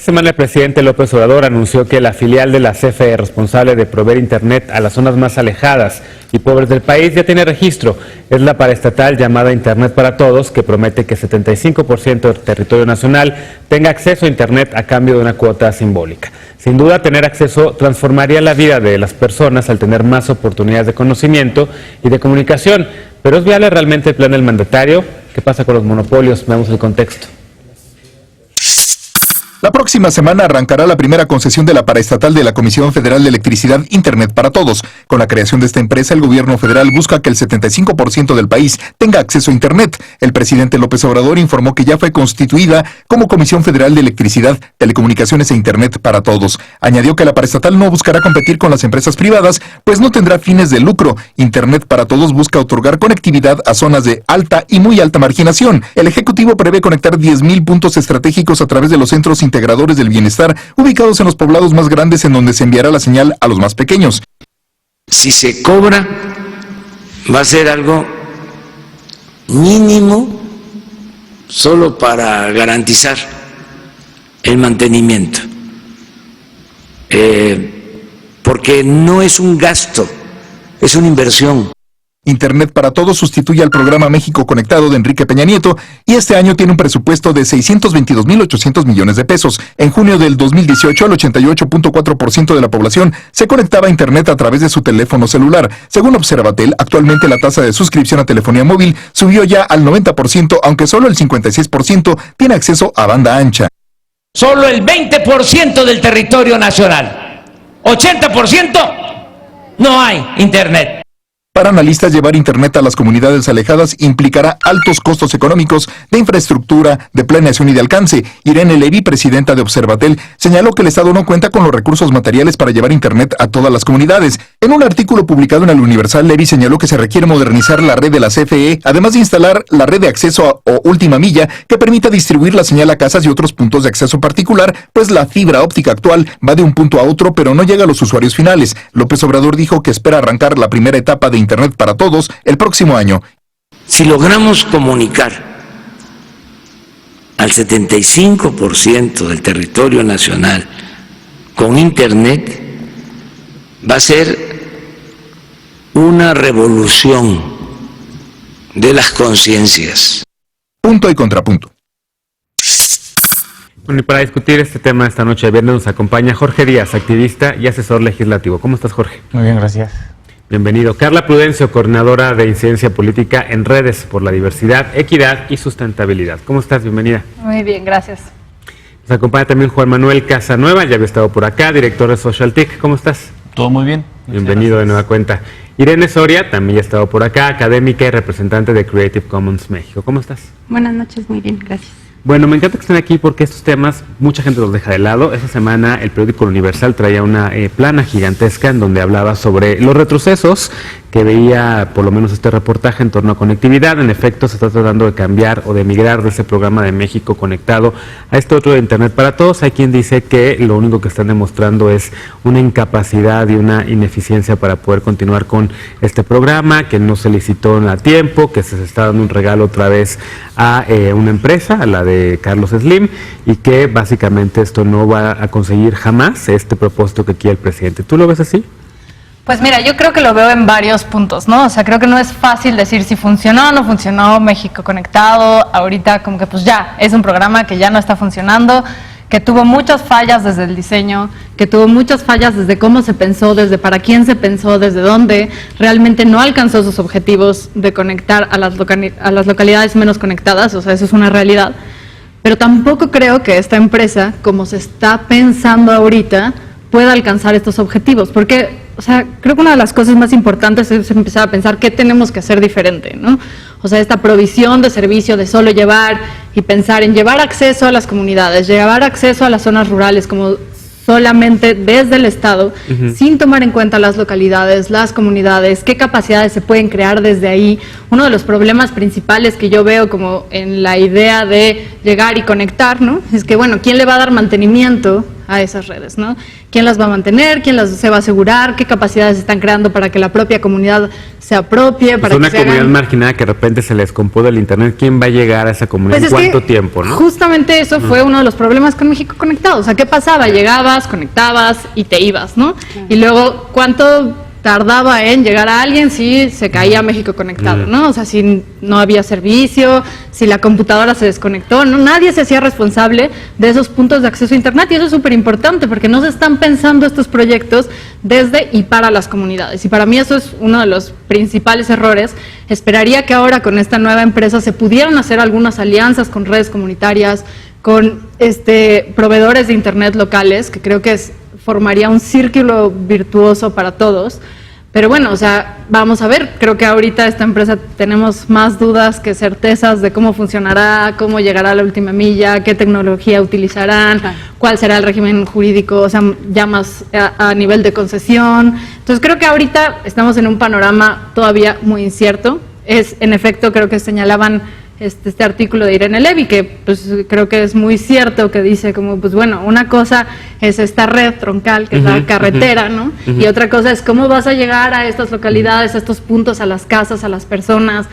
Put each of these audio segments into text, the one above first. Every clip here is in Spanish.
Esta semana el presidente López Obrador anunció que la filial de la CFE responsable de proveer internet a las zonas más alejadas y pobres del país ya tiene registro. Es la paraestatal llamada Internet para Todos, que promete que 75% del territorio nacional tenga acceso a internet a cambio de una cuota simbólica. Sin duda, tener acceso transformaría la vida de las personas al tener más oportunidades de conocimiento y de comunicación. ¿Pero es viable realmente el plan del mandatario? ¿Qué pasa con los monopolios? Veamos el contexto. La próxima semana arrancará la primera concesión de la paraestatal de la Comisión Federal de Electricidad Internet para Todos. Con la creación de esta empresa, el gobierno federal busca que el 75% del país tenga acceso a Internet. El presidente López Obrador informó que ya fue constituida como Comisión Federal de Electricidad, Telecomunicaciones e Internet para Todos. Añadió que la paraestatal no buscará competir con las empresas privadas, pues no tendrá fines de lucro. Internet para Todos busca otorgar conectividad a zonas de alta y muy alta marginación. El Ejecutivo prevé conectar 10,000 puntos estratégicos a través de los centros integradores del bienestar ubicados en los poblados más grandes, en donde se enviará la señal a los más pequeños. Si se cobra, va a ser algo mínimo solo para garantizar el mantenimiento, porque no es un gasto, es una inversión. Internet para Todos sustituye al programa México Conectado de Enrique Peña Nieto y este año tiene un presupuesto de 622,800 millones de pesos. En junio del 2018, el 88.4% de la población se conectaba a Internet a través de su teléfono celular. Según Observatel, actualmente la tasa de suscripción a telefonía móvil subió ya al 90%, aunque solo el 56% tiene acceso a banda ancha. Solo el 20% del territorio nacional, 80% no hay Internet. Para analistas, llevar Internet a las comunidades alejadas implicará altos costos económicos, de infraestructura, de planeación y de alcance. Irene Levy, presidenta de Observatel, señaló que el Estado no cuenta con los recursos materiales para llevar Internet a todas las comunidades. En un artículo publicado en El Universal, Levy señaló que se requiere modernizar la red de la CFE, además de instalar la red de acceso o última milla que permita distribuir la señal a casas y otros puntos de acceso particular, pues la fibra óptica actual va de un punto a otro, pero no llega a los usuarios finales. López Obrador dijo que espera arrancar la primera etapa de Internet para Todos el próximo año. Si logramos comunicar al 75% del territorio nacional con Internet, va a ser una revolución de las conciencias. Punto y contrapunto. Bueno, y para discutir este tema esta noche de viernes nos acompaña Jorge Díaz, activista y asesor legislativo. ¿Cómo estás, Jorge? Muy bien, gracias. Bienvenido. Carla Prudencio, coordinadora de incidencia política en Redes por la Diversidad, Equidad y Sustentabilidad. ¿Cómo estás? Bienvenida. Muy bien, gracias. Nos acompaña también Juan Manuel Casanueva, ya había estado por acá, director de SocialTIC. ¿Cómo estás? Todo muy bien. Bienvenido de nueva cuenta. Irene Soria, también ya ha estado por acá, académica y representante de Creative Commons México. ¿Cómo estás? Buenas noches, muy bien, gracias. Bueno, me encanta que estén aquí porque estos temas mucha gente los deja de lado. Esta semana el periódico Universal traía una plana gigantesca en donde hablaba sobre los retrocesos que veía por lo menos este reportaje en torno a conectividad. En efecto, se está tratando de cambiar o de migrar de ese programa de México Conectado a este otro de Internet para Todos. Hay quien dice que lo único que están demostrando es una incapacidad y una ineficiencia para poder continuar con este programa, que no se licitó a tiempo, que se está dando un regalo otra vez a una empresa, a la de Carlos Slim, y que básicamente esto no va a conseguir jamás este propósito que quiere el presidente. ¿Tú lo ves así? Pues mira, yo creo que lo veo en varios puntos, ¿no? O sea, creo que no es fácil decir si funcionó o no funcionó México Conectado. Ahorita como que pues ya, es un programa que ya no está funcionando, que tuvo muchas fallas desde el diseño, que tuvo muchas fallas desde cómo se pensó, desde para quién se pensó, desde dónde. Realmente no alcanzó sus objetivos de conectar a las localidades menos conectadas, o sea, eso es una realidad. Pero tampoco creo que esta empresa, como se está pensando ahorita, pueda alcanzar estos objetivos, porque, o sea, creo que una de las cosas más importantes es empezar a pensar qué tenemos que hacer diferente, ¿no? O sea, esta provisión de servicio de solo llevar y pensar en llevar acceso a las comunidades, llevar acceso a las zonas rurales como solamente desde el Estado, sin tomar en cuenta las localidades, las comunidades, qué capacidades se pueden crear desde ahí. Uno de los problemas principales que yo veo como en la idea de llegar y conectar, ¿no? Es que, bueno, ¿quién le va a dar mantenimiento a esas redes, ¿no? ¿Quién las va a mantener? ¿Quién se va a asegurar? ¿Qué capacidades están creando para que la propia comunidad se apropie? Para una que comunidad marginada que de repente se les compuso el internet, ¿quién va a llegar a esa comunidad? Pues ¿En cuánto tiempo, no? Justamente eso fue uno de los problemas con México Conectado. O sea, ¿qué pasaba? Llegabas, conectabas y te ibas, ¿no? Y luego, ¿cuánto tardaba en llegar a alguien si se caía México Conectado, ¿no? O sea, si no había servicio, si la computadora se desconectó, ¿no? Nadie se hacía responsable de esos puntos de acceso a Internet, y eso es súper importante porque no se están pensando estos proyectos desde y para las comunidades. Y para mí eso es uno de los principales errores. Esperaría que ahora con esta nueva empresa se pudieran hacer algunas alianzas con redes comunitarias, con proveedores de Internet locales, que creo que formaría un círculo virtuoso para todos. Pero bueno, o sea, vamos a ver, creo que ahorita esta empresa tenemos más dudas que certezas de cómo funcionará, cómo llegará a la última milla, qué tecnología utilizarán, cuál será el régimen jurídico, o sea, ya más a nivel de concesión. Entonces creo que ahorita estamos en un panorama todavía muy incierto. Es, en efecto, creo que señalaban este artículo de Irene Levy, que pues creo que es muy cierto, que dice como, pues bueno, una cosa es esta red troncal, que es la carretera, ¿no? Y otra cosa es cómo vas a llegar a estas localidades, a estos puntos, a las casas, a las personas,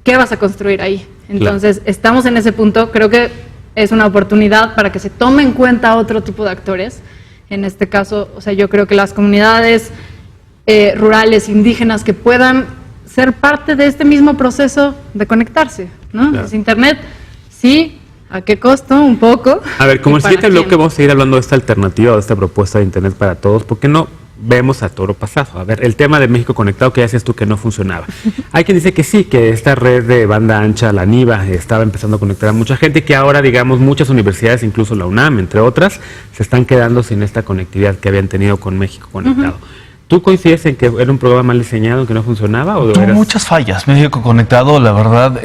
¿qué vas a construir ahí? Entonces, estamos en ese punto, creo que es una oportunidad para que se tome en cuenta otro tipo de actores. En este caso, o sea, yo creo que las comunidades rurales, indígenas, que puedan ser parte de este mismo proceso de conectarse, ¿no? Claro. Es Internet, sí, ¿a qué costo? Un poco. A ver, como el siguiente bloque vamos a seguir hablando de esta alternativa, de esta propuesta de Internet para todos, ¿por qué no vemos a toro pasado? A ver, el tema de México Conectado, que ya decías tú que no funcionaba. Hay quien dice que sí, que esta red de banda ancha, la NIVA, estaba empezando a conectar a mucha gente, y que ahora, digamos, muchas universidades, incluso la UNAM, entre otras, se están quedando sin esta conectividad que habían tenido con México Conectado. ¿Tú coincides en que era un programa mal diseñado, que no funcionaba? ¿O tuvo muchas fallas. México Conectado, la verdad,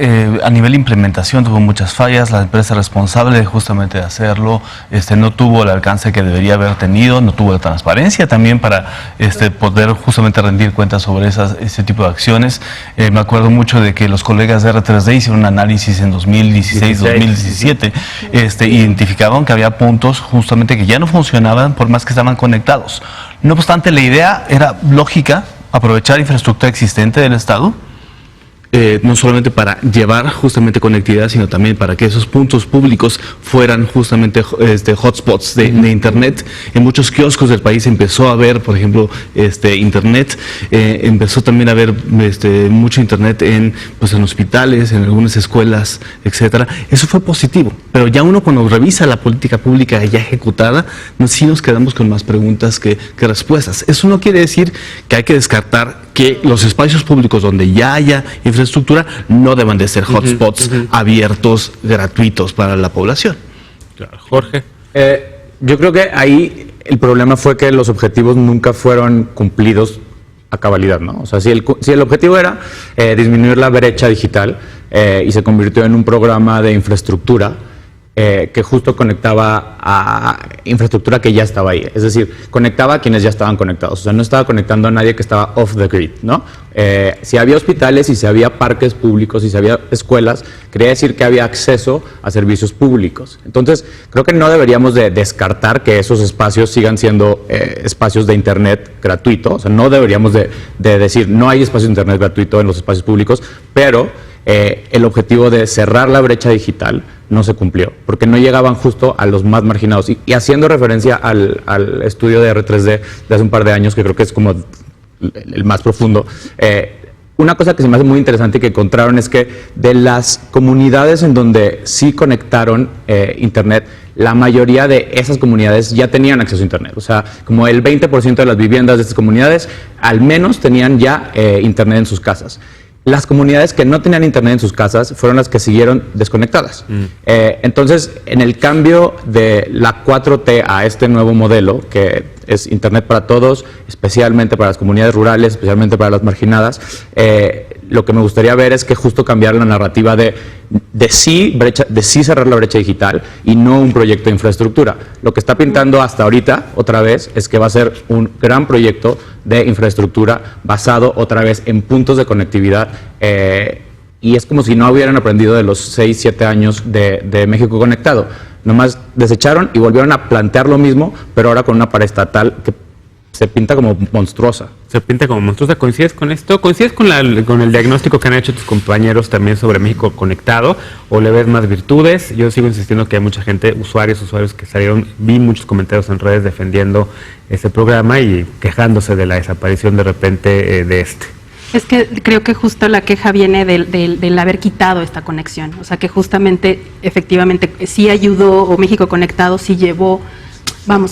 a nivel de implementación tuvo muchas fallas. La empresa responsable justamente de hacerlo no tuvo el alcance que debería haber tenido, no tuvo la transparencia también para poder justamente rendir cuentas sobre ese tipo de acciones. Me acuerdo mucho de que los colegas de R3D hicieron un análisis en 2016, 2017, identificaban que había puntos justamente que ya no funcionaban por más que estaban conectados. No obstante, la idea era lógica, aprovechar infraestructura existente del Estado, no solamente para llevar justamente conectividad, sino también para que esos puntos públicos fueran justamente hotspots de Internet. En muchos kioscos del país empezó a haber, por ejemplo, Internet, empezó también a haber mucho Internet en hospitales, en algunas escuelas, etcétera. Eso fue positivo, pero ya uno cuando revisa la política pública ya ejecutada, sí nos quedamos con más preguntas que respuestas. Eso no quiere decir que hay que descartar que los espacios públicos donde ya haya infraestructura no deban de ser hotspots abiertos, gratuitos para la población. Claro. Jorge. Yo creo que ahí el problema fue que los objetivos nunca fueron cumplidos a cabalidad, ¿no? O sea, si el objetivo era disminuir la brecha digital y se convirtió en un programa de infraestructura, que justo conectaba a infraestructura que ya estaba ahí. Es decir, conectaba a quienes ya estaban conectados. O sea, no estaba conectando a nadie que estaba off the grid, ¿no? Si había hospitales, si había parques públicos, si había escuelas, quería decir que había acceso a servicios públicos. Entonces, creo que no deberíamos de descartar que esos espacios sigan siendo espacios de Internet gratuito. O sea, no deberíamos de decir no hay espacio de Internet gratuito en los espacios públicos, pero el objetivo de cerrar la brecha digital no se cumplió, porque no llegaban justo a los más marginados. Y haciendo referencia al estudio de R3D de hace un par de años, que creo que es como el más profundo, una cosa que se me hace muy interesante y que encontraron es que de las comunidades en donde sí conectaron Internet, la mayoría de esas comunidades ya tenían acceso a Internet. O sea, como el 20% de las viviendas de estas comunidades al menos tenían ya Internet en sus casas. Las comunidades que no tenían Internet en sus casas fueron las que siguieron desconectadas. Entonces, en el cambio de la 4T a este nuevo modelo, que es Internet para todos, especialmente para las comunidades rurales, especialmente para las marginadas, lo que me gustaría ver es que justo cambiar la narrativa de sí cerrar la brecha digital y no un proyecto de infraestructura. Lo que está pintando hasta ahorita, otra vez, es que va a ser un gran proyecto de infraestructura basado otra vez en puntos de conectividad, y es como si no hubieran aprendido de los 6, 7 años de México Conectado. nomás desecharon y volvieron a plantear lo mismo, pero ahora con una paraestatal que se pinta como monstruosa. Se pinta como monstruosa. ¿Coincides con esto? ¿Coincides con el diagnóstico que han hecho tus compañeros también sobre México Conectado? ¿O le ves más virtudes? Yo sigo insistiendo que hay mucha gente, usuarios que salieron, vi muchos comentarios en redes defendiendo este programa y quejándose de la desaparición de repente de este. Es que creo que justo la queja viene del haber quitado esta conexión. O sea, que justamente, efectivamente, sí ayudó, o México Conectado sí llevó,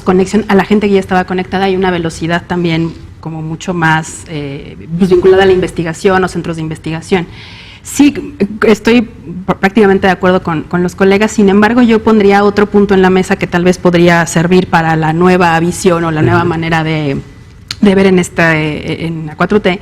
conexión a la gente que ya estaba conectada y una velocidad también como mucho más vinculada a la investigación o centros de investigación. Sí, estoy prácticamente de acuerdo con los colegas, sin embargo yo pondría otro punto en la mesa que tal vez podría servir para la nueva visión o la nueva manera de ver en la 4T,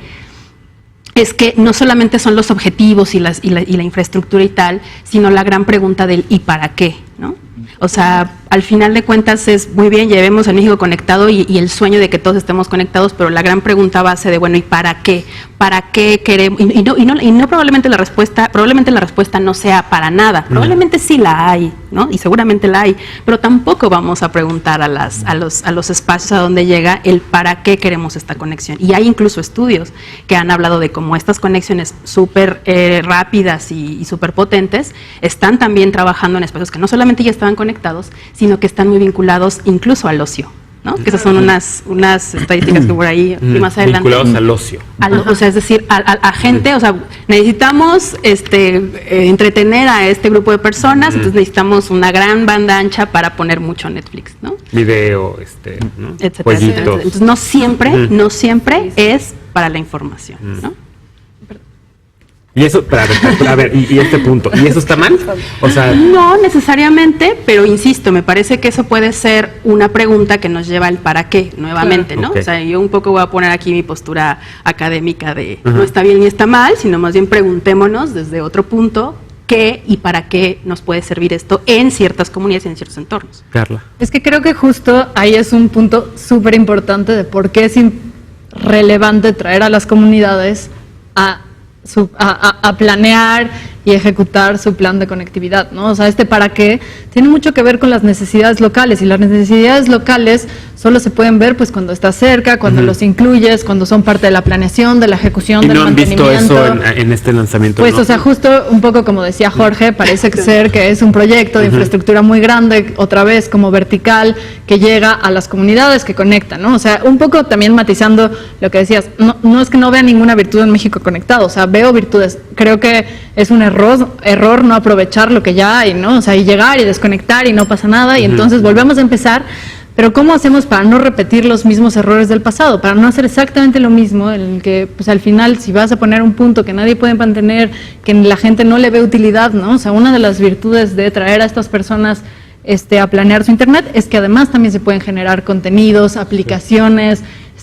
es que no solamente son los objetivos y la infraestructura y tal, sino la gran pregunta del ¿y para qué?, ¿no? O sea, al final de cuentas es muy bien, llevemos a México Conectado y el sueño de que todos estemos conectados, pero la gran pregunta base de, bueno, ¿y para qué? ¿Para qué queremos? Y no probablemente la respuesta no sea para nada, probablemente sí la hay, ¿no? Y seguramente la hay, pero tampoco vamos a preguntar a los espacios a donde llega el para qué queremos esta conexión. Y hay incluso estudios que han hablado de cómo estas conexiones súper rápidas y súper potentes están también trabajando en espacios que no solamente ya estaban conectados, sino que están muy vinculados incluso al ocio, ¿no? Que esas son unas estadísticas que por ahí más adelante. Vinculados al ocio. O sea, es decir, a gente, o sea, necesitamos entretener a este grupo de personas, entonces necesitamos una gran banda ancha para poner mucho Netflix, ¿no? Video, ¿no? Etcétera. Jueguitos. Entonces no siempre es para la información, ¿no? Y eso, a ver, y este punto, ¿y eso está mal? O sea, no necesariamente, pero insisto, me parece que eso puede ser una pregunta que nos lleva al para qué, nuevamente, ¿no? Okay. O sea, yo un poco voy a poner aquí mi postura académica de no está bien ni está mal, sino más bien preguntémonos desde otro punto qué y para qué nos puede servir esto en ciertas comunidades y en ciertos entornos. Carla. Es que creo que justo ahí es un punto súper importante de por qué es relevante traer a las comunidades a planear y ejecutar su plan de conectividad, ¿no? O sea, para qué tiene mucho que ver con las necesidades locales, y las necesidades locales solo se pueden ver pues cuando estás cerca, cuando los incluyes, cuando son parte de la planeación, de la ejecución, del mantenimiento. ¿Y no han visto eso en este lanzamiento? Pues, ¿no? o sea, justo un poco como decía Jorge, parece ser que es un proyecto de infraestructura muy grande, otra vez como vertical, que llega a las comunidades, que conecta, ¿no? O sea, un poco también matizando lo que decías, no es que no vea ninguna virtud en México Conectado, o sea, veo virtudes. Creo que es un error no aprovechar lo que ya hay, ¿no? O sea, y llegar y desconectar y no pasa nada, y entonces volvemos a empezar. Pero ¿cómo hacemos para no repetir los mismos errores del pasado? Para no hacer exactamente lo mismo, en el que pues al final si vas a poner un punto que nadie puede mantener, que la gente no le ve utilidad, ¿no? O sea, una de las virtudes de traer a estas personas a planear su internet es que además también se pueden generar contenidos, aplicaciones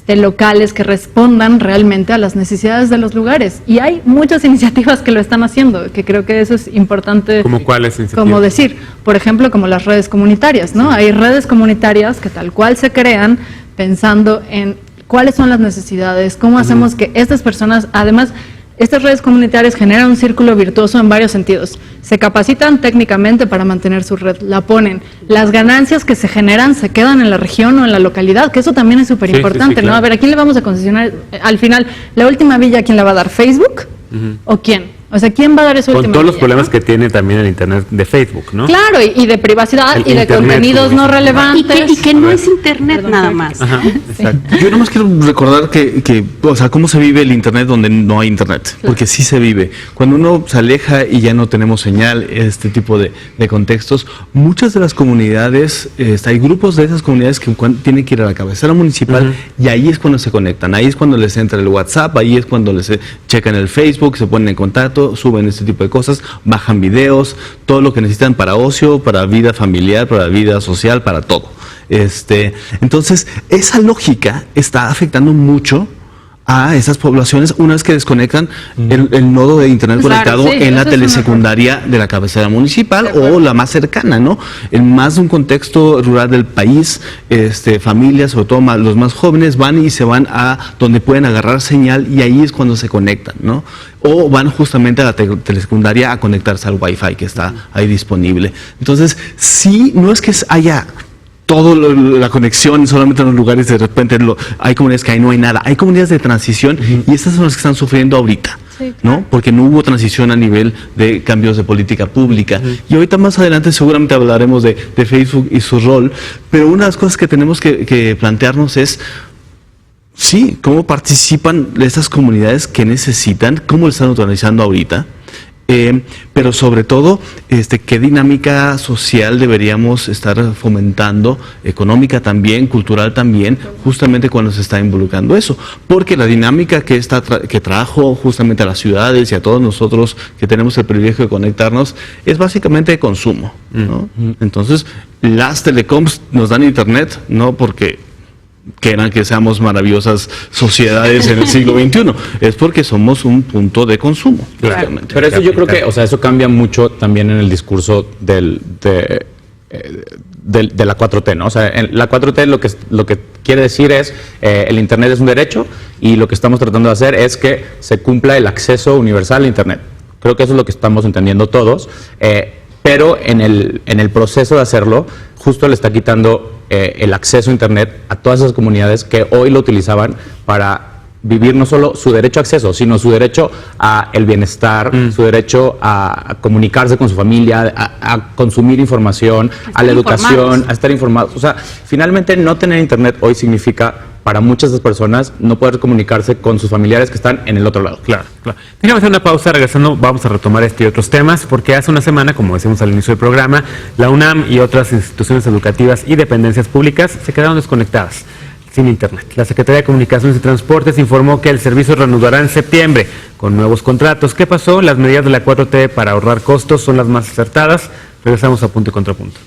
locales que respondan realmente a las necesidades de los lugares. Y hay muchas iniciativas que lo están haciendo, que creo que eso es importante. ¿Cómo cuáles iniciativas? Como decir, por ejemplo, como las redes comunitarias, ¿no? Hay redes comunitarias que tal cual se crean pensando en cuáles son las necesidades, cómo hacemos que estas personas, además, estas redes comunitarias generan un círculo virtuoso en varios sentidos. Se capacitan técnicamente para mantener su red, la ponen. Las ganancias que se generan se quedan en la región o en la localidad, que eso también es súper importante, claro. ¿no? A ver, ¿a quién le vamos a concesionar? Al final, la última villa, ¿a quién la va a dar? ¿Facebook? ¿O quién? O sea, ¿quién va a dar esa última Con todos los villa, problemas ¿no? que tiene también el internet de Facebook, ¿no? Claro, y de privacidad, y de Internet, contenidos como no dicen. relevantes. Y que no es internet nada más. Ajá, exacto. Yo nomás quiero recordar que, o sea, cómo se vive el internet donde no hay internet, porque sí se vive. Cuando uno se aleja y ya no tenemos señal, este tipo de contextos, muchas de las comunidades, hay grupos de esas comunidades que tienen que ir a la cabecera municipal y ahí es cuando se conectan, ahí es cuando les entra el WhatsApp, ahí es cuando les checan el Facebook, se ponen en contacto, suben este tipo de cosas, bajan videos, todo lo que necesitan para ocio, para vida familiar, para vida social, para todo. Entonces, esa lógica está afectando mucho a esas poblaciones una vez que desconectan el nodo de internet Claro, conectado sí, en la eso es un telesecundaria de la cabecera municipal o la más cercana, ¿no? En más de un contexto rural del país, familias, sobre todo los más jóvenes, van y se van a donde pueden agarrar señal y ahí es cuando se conectan, ¿no? O van justamente a la telesecundaria a conectarse al Wi-Fi que está ahí disponible. Entonces, sí, no es que haya toda la conexión solamente en los lugares, de repente hay comunidades que ahí no hay nada, hay comunidades de transición y estas son las que están sufriendo ahorita, ¿no? Porque no hubo transición a nivel de cambios de política pública. Y ahorita más adelante seguramente hablaremos de Facebook y su rol, pero una de las cosas que tenemos que plantearnos es, sí, cómo participan estas comunidades que necesitan, cómo lo están utilizando ahorita. Pero sobre todo, qué dinámica social deberíamos estar fomentando, económica también, cultural también, justamente cuando se está involucrando eso. Porque la dinámica que trajo justamente a las ciudades y a todos nosotros que tenemos el privilegio de conectarnos es básicamente de consumo, ¿no? Entonces, las telecoms nos dan internet, no porque quieran que seamos maravillosas sociedades en el siglo XXI, es porque somos un punto de consumo. Pero eso yo creo que, o sea, eso cambia mucho también en el discurso de la 4T, ¿no? O sea, en la 4T lo que quiere decir es el Internet es un derecho y lo que estamos tratando de hacer es que se cumpla el acceso universal a Internet. Creo que eso es lo que estamos entendiendo todos, pero en el proceso de hacerlo, justo le está quitando el acceso a Internet a todas esas comunidades que hoy lo utilizaban para vivir no solo su derecho a acceso, sino su derecho a el bienestar, su derecho a comunicarse con su familia, a consumir información, a la educación, a estar informados. O sea, finalmente no tener Internet hoy significa para muchas de las personas no poder comunicarse con sus familiares que están en el otro lado. Claro. Déjame hacer una pausa, regresando vamos a retomar este y otros temas, porque hace una semana, como decimos al inicio del programa, la UNAM y otras instituciones educativas y dependencias públicas se quedaron desconectadas, sin Internet. La Secretaría de Comunicaciones y Transportes informó que el servicio reanudará en septiembre con nuevos contratos. ¿Qué pasó? Las medidas de la 4T para ahorrar costos son las más acertadas. Regresamos a Punto y Contrapunto.